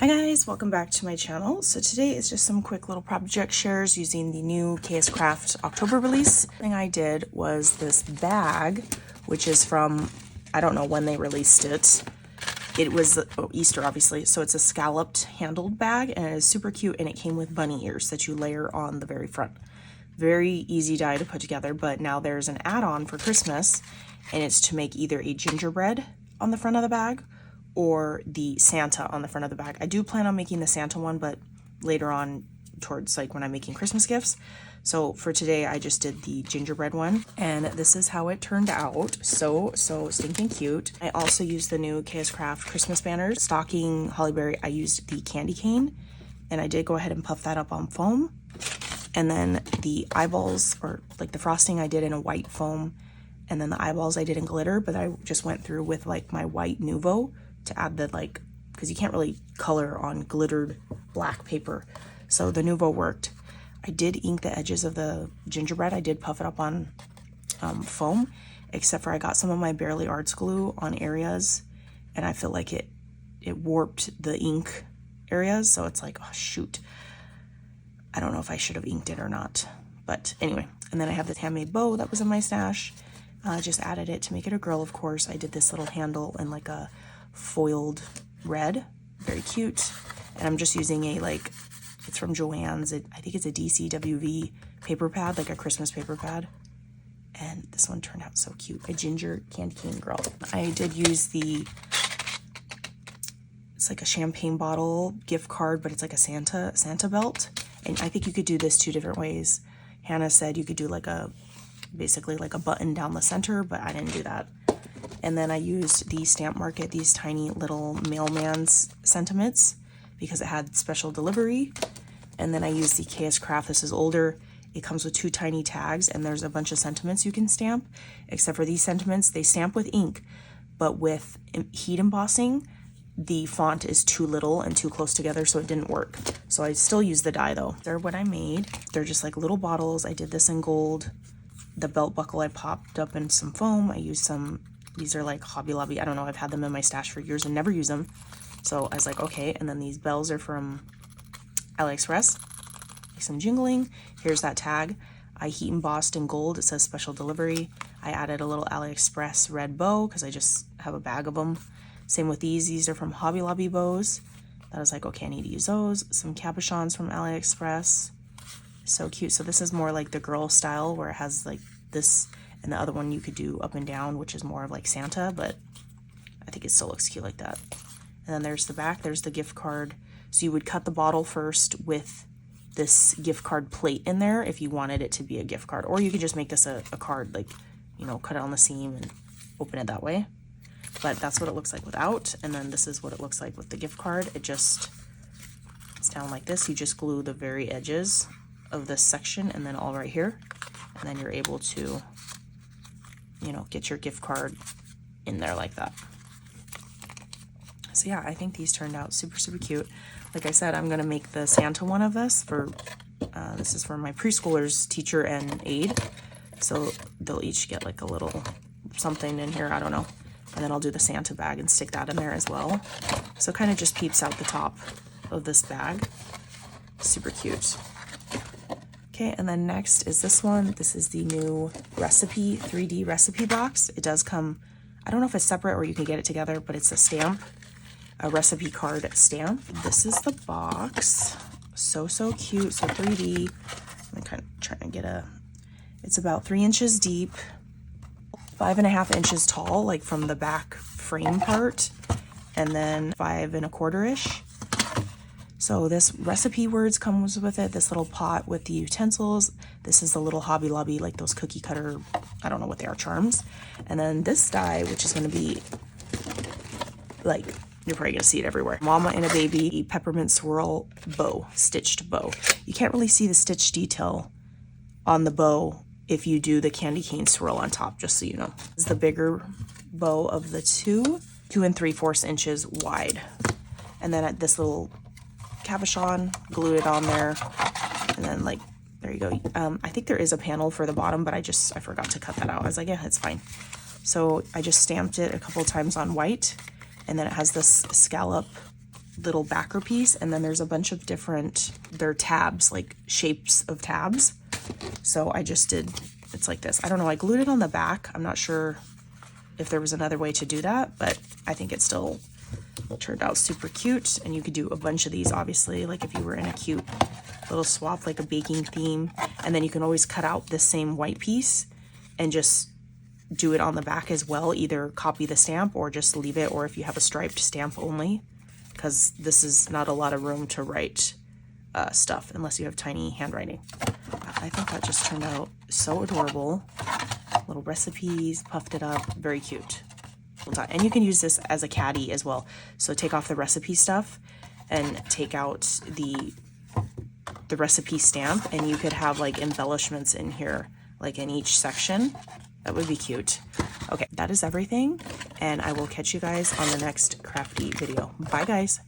Hi guys, welcome back to my channel. So today is just some quick little project shares using the new KS Craft October release. The thing I did was this bag, which is from, I don't know when they released it. It was Easter, obviously. So it's a scalloped handled bag and it is super cute, and it came with bunny ears that you layer on the very front. Very easy die to put together, but now there's an add-on for Christmas, and it's to make either a gingerbread on the front of the bag or the Santa on the front of the bag. I do plan on making the Santa one, but later on towards like when I'm making Christmas gifts. So for today, I just did the gingerbread one, and this is how it turned out. So stinking cute. I also used the new KS Craft Christmas banners. Stocking Hollyberry, I used the Candycane, and I did go ahead and puff that up on foam. And then the eyeballs, or like the frosting, I did in a white foam, and then the eyeballs I did in glitter, but I just went through with like my white Nuvo to add the, like, because you can't really color on glittered black paper. So the Nuvo worked. I did ink the edges of the gingerbread. I did puff it up on foam, except for I got some of my Barely Arts glue on areas, and I feel like it warped the ink areas. So it's like, oh shoot. I don't know if I should have inked it or not, but anyway. And then I have this handmade bow that was in my stash. Just added it to make it a girl, of course. I did this little handle in like a foiled red, very cute. And I'm just using a, like, it's from Joann's. I think it's a DCWV paper pad, like a Christmas paper pad. And this one turned out so cute. A ginger candy cane girl. I did use it's like a champagne bottle gift card, but it's like a Santa belt. And I think you could do this two different ways. Hannah said you could do like basically like a button down the center, but I didn't do that. And then I used the Stamp Market, these tiny little mailman's sentiments, because it had special delivery. And then I used the KS Craft. This is older. It comes with two tiny tags, and there's a bunch of sentiments you can stamp. Except for these sentiments, they stamp with ink, but with heat embossing, the font is too little and too close together, so it didn't work. So I still use the die though. They're what I made. They're just like little bottles. I did this in gold. The belt buckle I popped up in some foam. I used some, these are like Hobby Lobby. I don't know, I've had them in my stash for years and never use them. So I was like, okay. And then these bells are from AliExpress. Like some jingling. Here's that tag. I heat embossed in gold. It says special delivery. I added a little AliExpress red bow because I just have a bag of them. Same with these. These are from Hobby Lobby bows. I was like, okay, I need to use those. Some capuchons from AliExpress. So cute. So this is more like the girl style, where it has like this, and the other one you could do up and down, which is more of like Santa, but I think it still looks cute like that. And then there's the back. There's the gift card. So you would cut the bottle first with this gift card plate in there if you wanted it to be a gift card, or you could just make this a card, like, you know, cut it on the seam and open it that way. But that's what it looks like without. And then this is what it looks like with the gift card. It's down like this. You just glue the very edges of this section and then all right here. And then you're able to, you know, get your gift card in there like that. So yeah, I think these turned out super, super cute. Like I said, I'm going to make the Santa one of this for, this is for my preschoolers, teacher and aide. So they'll each get like a little something in here. I don't know. And then I'll do the Santa bag and stick that in there as well. So it kind of just peeps out the top of this bag. Super cute. Okay, and then next is this one. This is the new recipe, 3D recipe box. It does come, I don't know if it's separate or you can get it together, but it's a stamp, a recipe card stamp. This is the box. So cute. So 3D. I'm kind of trying to get it's about 3 inches deep, 5.5 inches tall, like from the back frame part, and then 5 1/4-ish. So this recipe words comes with it, this little pot with the utensils. This is the little Hobby Lobby, like those cookie cutter, I don't know what they are, charms. And then this die, which is going to be like, you're probably going to see it everywhere. Mama and a Baby peppermint swirl bow, stitched bow. You can't really see the stitch detail on the bow if you do the candy cane swirl on top, just so you know. This is the bigger bow of the 2 3/4 inches wide. And then at this little cabochon, glued it on there, and then like, there you go. I think there is a panel for the bottom, but I forgot to cut that out. I was like, yeah, it's fine. So I just stamped it a couple times on white, and then it has this scallop little backer piece, and then there's a bunch of different, they're tabs, like shapes of tabs. So I just did, it's like this. I don't know, I glued it on the back. I'm not sure if there was another way to do that, but I think it still turned out super cute. And you could do a bunch of these, obviously, like if you were in a cute little swap, like a baking theme. And then you can always cut out this same white piece and just do it on the back as well. Either copy the stamp or just leave it, or if you have a striped stamp only, because this is not a lot of room to write stuff unless you have tiny handwriting. I think that just turned out so adorable. Little recipes, puffed it up, very cute. And you can use this as a caddy as well. So take off the recipe stuff and take out the recipe stamp, and you could have like embellishments in here, like in each section. That would be cute. Okay, that is everything, and I will catch you guys on the next crafty video. Bye, guys.